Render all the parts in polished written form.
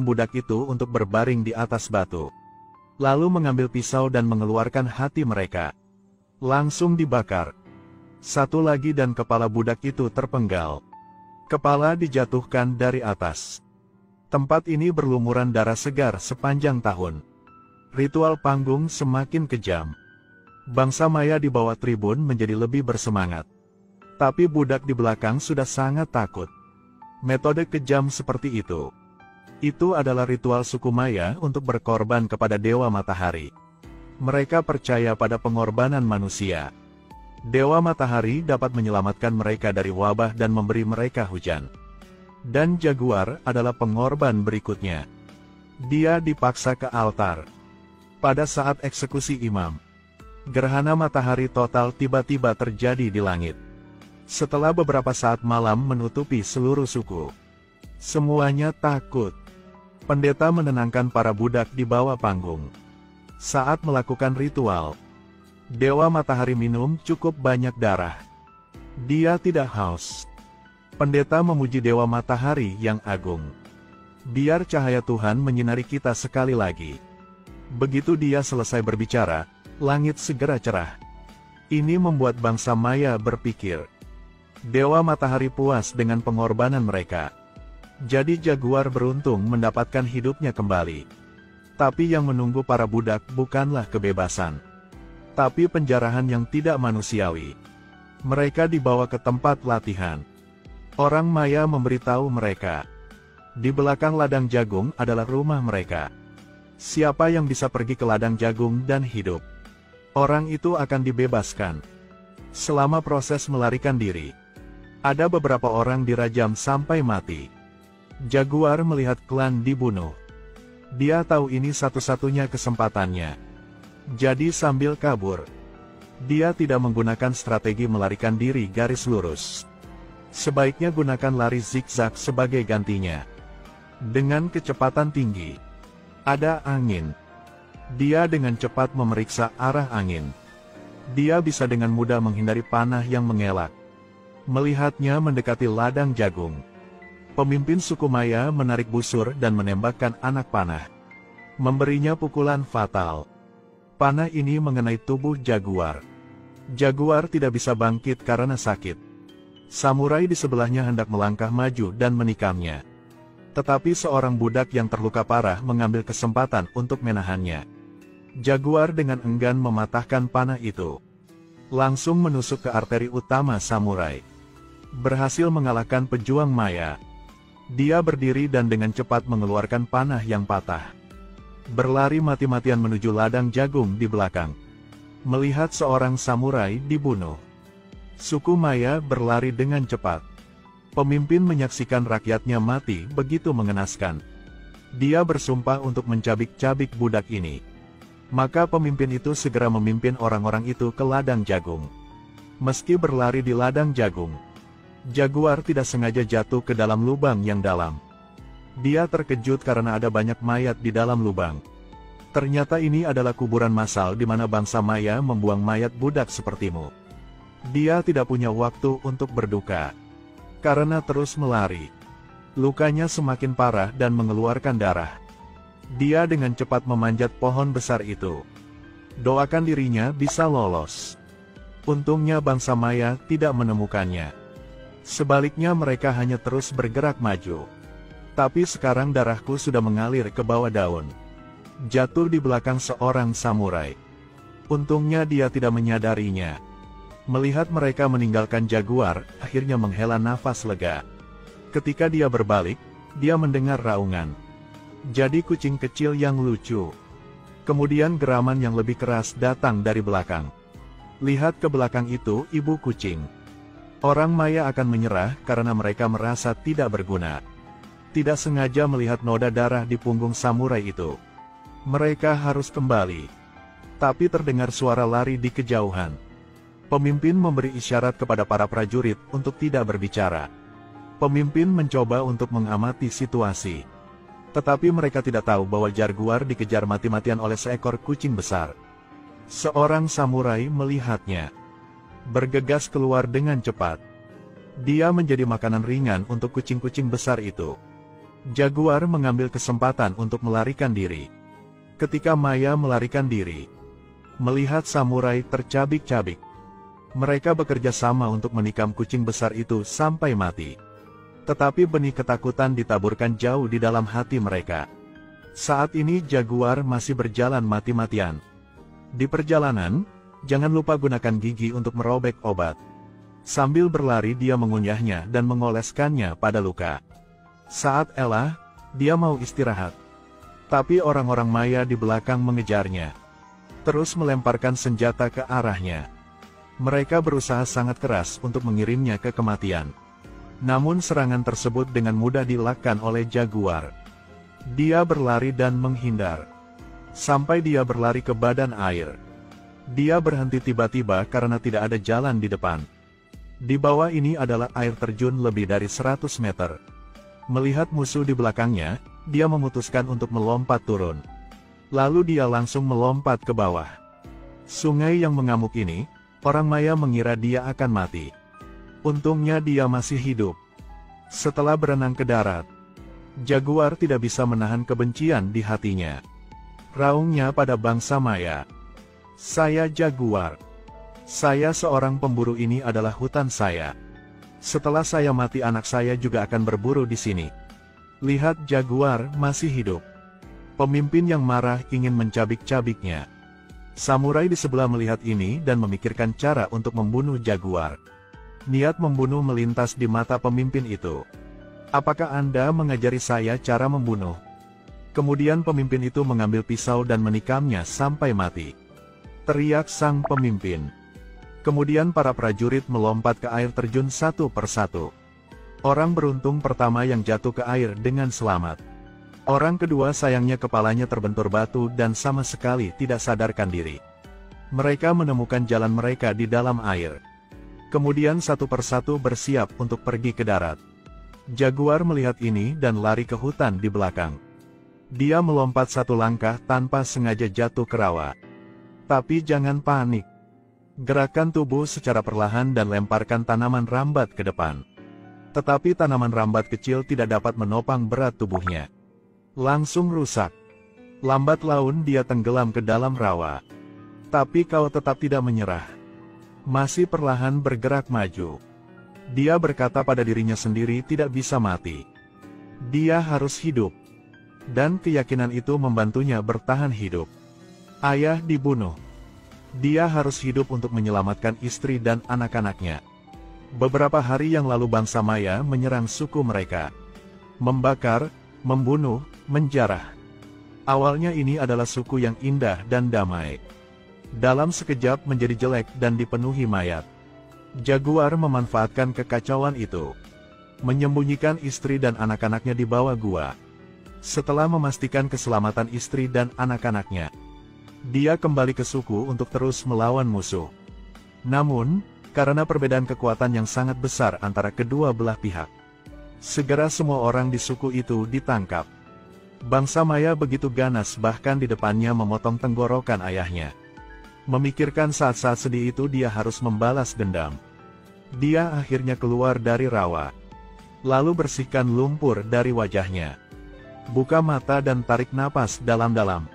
budak itu untuk berbaring di atas batu. Lalu mengambil pisau dan mengeluarkan hati mereka. Langsung dibakar. Satu lagi dan kepala budak itu terpenggal. Kepala dijatuhkan dari atas. Tempat ini berlumuran darah segar sepanjang tahun. Ritual panggung semakin kejam. Bangsa Maya di bawah tribun menjadi lebih bersemangat. Tapi budak di belakang sudah sangat takut. Metode kejam seperti itu adalah ritual suku Maya untuk berkorban kepada Dewa Matahari. Mereka percaya pada pengorbanan manusia. Dewa Matahari dapat menyelamatkan mereka dari wabah dan memberi mereka hujan. Dan jaguar adalah pengorban berikutnya. Dia dipaksa ke altar. Pada saat eksekusi imam, gerhana matahari total tiba-tiba terjadi di langit. Setelah beberapa saat malam menutupi seluruh suku, semuanya takut. Pendeta menenangkan para budak di bawah panggung. Saat melakukan ritual, Dewa Matahari minum cukup banyak darah. Dia tidak haus. Pendeta memuji Dewa Matahari yang agung. Biar cahaya Tuhan menyinari kita sekali lagi. Begitu dia selesai berbicara, langit segera cerah. Ini membuat bangsa Maya berpikir. Dewa Matahari puas dengan pengorbanan mereka. Jadi jaguar beruntung mendapatkan hidupnya kembali. Tapi yang menunggu para budak bukanlah kebebasan, tapi penjarahan yang tidak manusiawi. Mereka dibawa ke tempat latihan. Orang Maya memberitahu mereka, di belakang ladang jagung adalah rumah mereka. Siapa yang bisa pergi ke ladang jagung dan hidup, orang itu akan dibebaskan. Selama proses melarikan diri, ada beberapa orang dirajam sampai mati. Jaguar melihat klan dibunuh. Dia tahu ini satu-satunya kesempatannya. Jadi sambil kabur, dia tidak menggunakan strategi melarikan diri garis lurus. Sebaiknya gunakan lari zigzag sebagai gantinya. Dengan kecepatan tinggi, ada angin. Dia dengan cepat memeriksa arah angin. Dia bisa dengan mudah menghindari panah yang mengelak. Melihatnya mendekati ladang jagung, pemimpin suku Maya menarik busur dan menembakkan anak panah. Memberinya pukulan fatal. Panah ini mengenai tubuh jaguar. Jaguar tidak bisa bangkit karena sakit. Samurai di sebelahnya hendak melangkah maju dan menikamnya. Tetapi seorang budak yang terluka parah mengambil kesempatan untuk menahannya. Jaguar dengan enggan mematahkan panah itu. Langsung menusuk ke arteri utama samurai. Berhasil mengalahkan pejuang Maya. Dia berdiri dan dengan cepat mengeluarkan panah yang patah. Berlari mati-matian menuju ladang jagung di belakang. Melihat seorang samurai dibunuh, suku Maya berlari dengan cepat. Pemimpin menyaksikan rakyatnya mati begitu mengenaskan. Dia bersumpah untuk mencabik-cabik budak ini. Maka pemimpin itu segera memimpin orang-orang itu ke ladang jagung. Meski berlari di ladang jagung, jaguar tidak sengaja jatuh ke dalam lubang yang dalam. Dia terkejut karena ada banyak mayat di dalam lubang. Ternyata ini adalah kuburan massal di mana bangsa Maya membuang mayat budak sepertimu. Dia tidak punya waktu untuk berduka. Karena terus melari, lukanya semakin parah dan mengeluarkan darah. Dia dengan cepat memanjat pohon besar itu. Doakan dirinya bisa lolos. Untungnya bangsa Maya tidak menemukannya. Sebaliknya mereka hanya terus bergerak maju. Tapi sekarang darahku sudah mengalir ke bawah daun. Jatuh di belakang seorang samurai. Untungnya dia tidak menyadarinya. Melihat mereka meninggalkan jaguar, akhirnya menghela nafas lega. Ketika dia berbalik, dia mendengar raungan. Jadi kucing kecil yang lucu. Kemudian geraman yang lebih keras datang dari belakang. Lihat ke belakang itu, ibu kucing. Orang Maya akan menyerah karena mereka merasa tidak berguna. Tidak sengaja melihat noda darah di punggung samurai itu. Mereka harus kembali. Tapi terdengar suara lari di kejauhan. Pemimpin memberi isyarat kepada para prajurit untuk tidak berbicara. Pemimpin mencoba untuk mengamati situasi. Tetapi mereka tidak tahu bahwa jaguar dikejar mati-matian oleh seekor kucing besar. Seorang samurai melihatnya. Bergegas keluar dengan cepat. Dia menjadi makanan ringan untuk kucing-kucing besar itu. Jaguar mengambil kesempatan untuk melarikan diri. Ketika Maya melarikan diri, melihat samurai tercabik-cabik, mereka bekerja sama untuk menikam kucing besar itu sampai mati. Tetapi benih ketakutan ditaburkan jauh di dalam hati mereka. Saat ini Jaguar masih berjalan mati-matian. Di perjalanan, jangan lupa gunakan gigi untuk merobek obat. Sambil berlari dia mengunyahnya dan mengoleskannya pada luka. Saat Ella, dia mau istirahat. Tapi orang-orang Maya di belakang mengejarnya. Terus melemparkan senjata ke arahnya. Mereka berusaha sangat keras untuk mengirimnya ke kematian. Namun serangan tersebut dengan mudah dielakkan oleh Jaguar. Dia berlari dan menghindar. Sampai dia berlari ke badan air. Dia berhenti tiba-tiba karena tidak ada jalan di depan. Di bawah ini adalah air terjun lebih dari 100 meter. Melihat musuh di belakangnya, dia memutuskan untuk melompat turun. Lalu dia langsung melompat ke bawah. Sungai yang mengamuk ini, orang Maya mengira dia akan mati. Untungnya dia masih hidup. Setelah berenang ke darat, Jaguar tidak bisa menahan kebencian di hatinya. Raungnya pada bangsa Maya. "Saya Jaguar. Saya seorang pemburu, ini adalah hutan saya. Setelah saya mati anak saya juga akan berburu di sini." Lihat, Jaguar masih hidup. Pemimpin yang marah ingin mencabik-cabiknya. Samurai di sebelah melihat ini dan memikirkan cara untuk membunuh Jaguar. Niat membunuh melintas di mata pemimpin itu. "Apakah Anda mengajari saya cara membunuh?" Kemudian pemimpin itu mengambil pisau dan menikamnya sampai mati. Teriak sang pemimpin. Kemudian para prajurit melompat ke air terjun satu persatu. Orang beruntung pertama yang jatuh ke air dengan selamat. Orang kedua sayangnya kepalanya terbentur batu dan sama sekali tidak sadarkan diri. Mereka menemukan jalan mereka di dalam air. Kemudian satu persatu bersiap untuk pergi ke darat. Jaguar melihat ini dan lari ke hutan di belakang. Dia melompat satu langkah tanpa sengaja jatuh ke rawa. Tapi jangan panik. Gerakan tubuh secara perlahan dan lemparkan tanaman rambat ke depan. Tetapi tanaman rambat kecil tidak dapat menopang berat tubuhnya. Langsung rusak. Lambat laun dia tenggelam ke dalam rawa. Tapi kau tetap tidak menyerah. Masih perlahan bergerak maju. Dia berkata pada dirinya sendiri tidak bisa mati. Dia harus hidup. Dan keyakinan itu membantunya bertahan hidup. Ayah dibunuh. Dia harus hidup untuk menyelamatkan istri dan anak-anaknya. Beberapa hari yang lalu bangsa Maya menyerang suku mereka. Membakar, membunuh, menjarah. Awalnya ini adalah suku yang indah dan damai. Dalam sekejap menjadi jelek dan dipenuhi mayat. Jaguar memanfaatkan kekacauan itu. Menyembunyikan istri dan anak-anaknya di bawah gua. Setelah memastikan keselamatan istri dan anak-anaknya, dia kembali ke suku untuk terus melawan musuh. Namun, karena perbedaan kekuatan yang sangat besar antara kedua belah pihak, segera semua orang di suku itu ditangkap. Bangsa Maya begitu ganas bahkan di depannya memotong tenggorokan ayahnya. Memikirkan saat-saat sedih itu dia harus membalas dendam. Dia akhirnya keluar dari rawa. Lalu bersihkan lumpur dari wajahnya. Buka mata dan tarik napas dalam-dalam.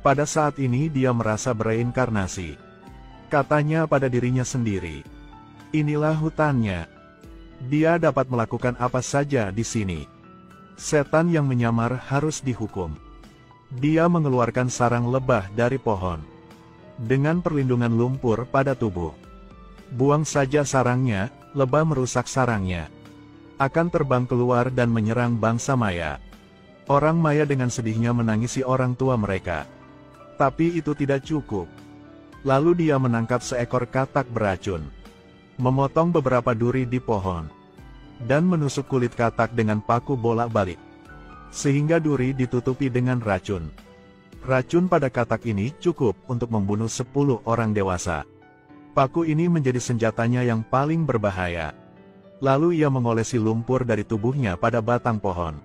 Pada saat ini dia merasa bereinkarnasi. Katanya pada dirinya sendiri, "Inilah hutannya. Dia dapat melakukan apa saja di sini. Setan yang menyamar harus dihukum." Dia mengeluarkan sarang lebah dari pohon. Dengan perlindungan lumpur pada tubuh. Buang saja sarangnya, lebah merusak sarangnya. Akan terbang keluar dan menyerang bangsa Maya. Orang Maya dengan sedihnya menangisi orang tua mereka. Tapi itu tidak cukup. Lalu dia menangkap seekor katak beracun. Memotong beberapa duri di pohon. Dan menusuk kulit katak dengan paku bolak-balik. Sehingga duri ditutupi dengan racun. Racun pada katak ini cukup untuk membunuh 10 orang dewasa. Paku ini menjadi senjatanya yang paling berbahaya. Lalu ia mengolesi lumpur dari tubuhnya pada batang pohon.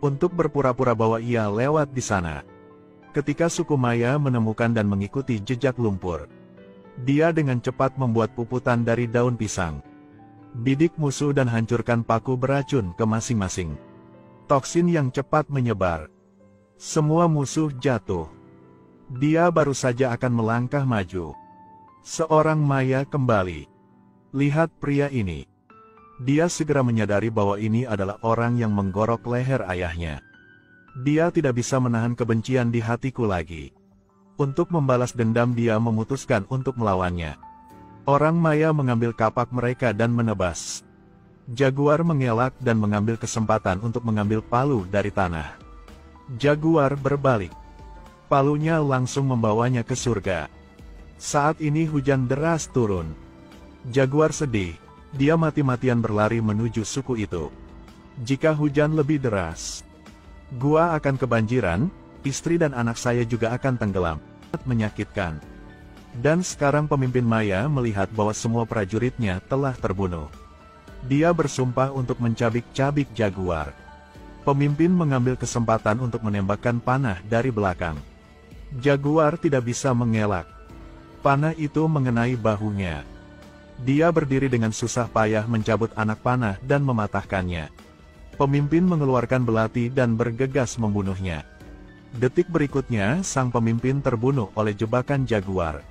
Untuk berpura-pura bahwa ia lewat di sana. Ketika suku Maya menemukan dan mengikuti jejak lumpur, dia dengan cepat membuat puputan dari daun pisang. Bidik musuh dan hancurkan paku beracun ke masing-masing. Toksin yang cepat menyebar. Semua musuh jatuh. Dia baru saja akan melangkah maju. Seorang Maya kembali. Lihat pria ini. Dia segera menyadari bahwa ini adalah orang yang menggorok leher ayahnya. Dia tidak bisa menahan kebencian di hatiku lagi. Untuk membalas dendam dia memutuskan untuk melawannya. Orang Maya mengambil kapak mereka dan menebas. Jaguar mengelak dan mengambil kesempatan untuk mengambil palu dari tanah. Jaguar berbalik. Palunya langsung membawanya ke surga. Saat ini hujan deras turun. Jaguar sedih. Dia mati-matian berlari menuju suku itu. Jika hujan lebih deras, gua akan kebanjiran, istri dan anak saya juga akan tenggelam. Menyakitkan. Dan sekarang pemimpin Maya melihat bahwa semua prajuritnya telah terbunuh. Dia bersumpah untuk mencabik-cabik Jaguar. Pemimpin mengambil kesempatan untuk menembakkan panah dari belakang. Jaguar tidak bisa mengelak. Panah itu mengenai bahunya. Dia berdiri dengan susah payah mencabut anak panah dan mematahkannya. Pemimpin mengeluarkan belati dan bergegas membunuhnya. Detik berikutnya, sang pemimpin terbunuh oleh jebakan Jaguar.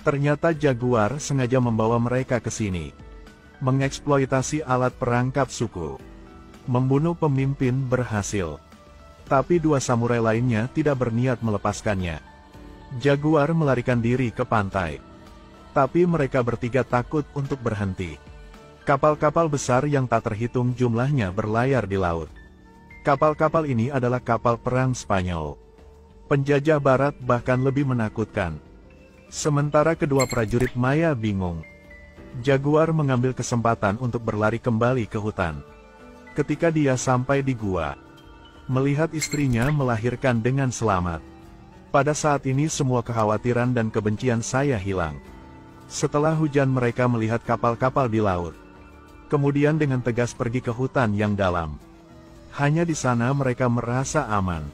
Ternyata Jaguar sengaja membawa mereka ke sini. Mengeksploitasi alat perangkap suku. Membunuh pemimpin berhasil. Tapi dua samurai lainnya tidak berniat melepaskannya. Jaguar melarikan diri ke pantai. Tapi mereka bertiga takut untuk berhenti. Kapal-kapal besar yang tak terhitung jumlahnya berlayar di laut. Kapal-kapal ini adalah kapal perang Spanyol. Penjajah barat bahkan lebih menakutkan. Sementara kedua prajurit Maya bingung. Jaguar mengambil kesempatan untuk berlari kembali ke hutan. Ketika dia sampai di gua, melihat istrinya melahirkan dengan selamat. Pada saat ini semua kekhawatiran dan kebencian saya hilang. Setelah hujan mereka melihat kapal-kapal di laut. Kemudian dengan tegas pergi ke hutan yang dalam. Hanya di sana mereka merasa aman.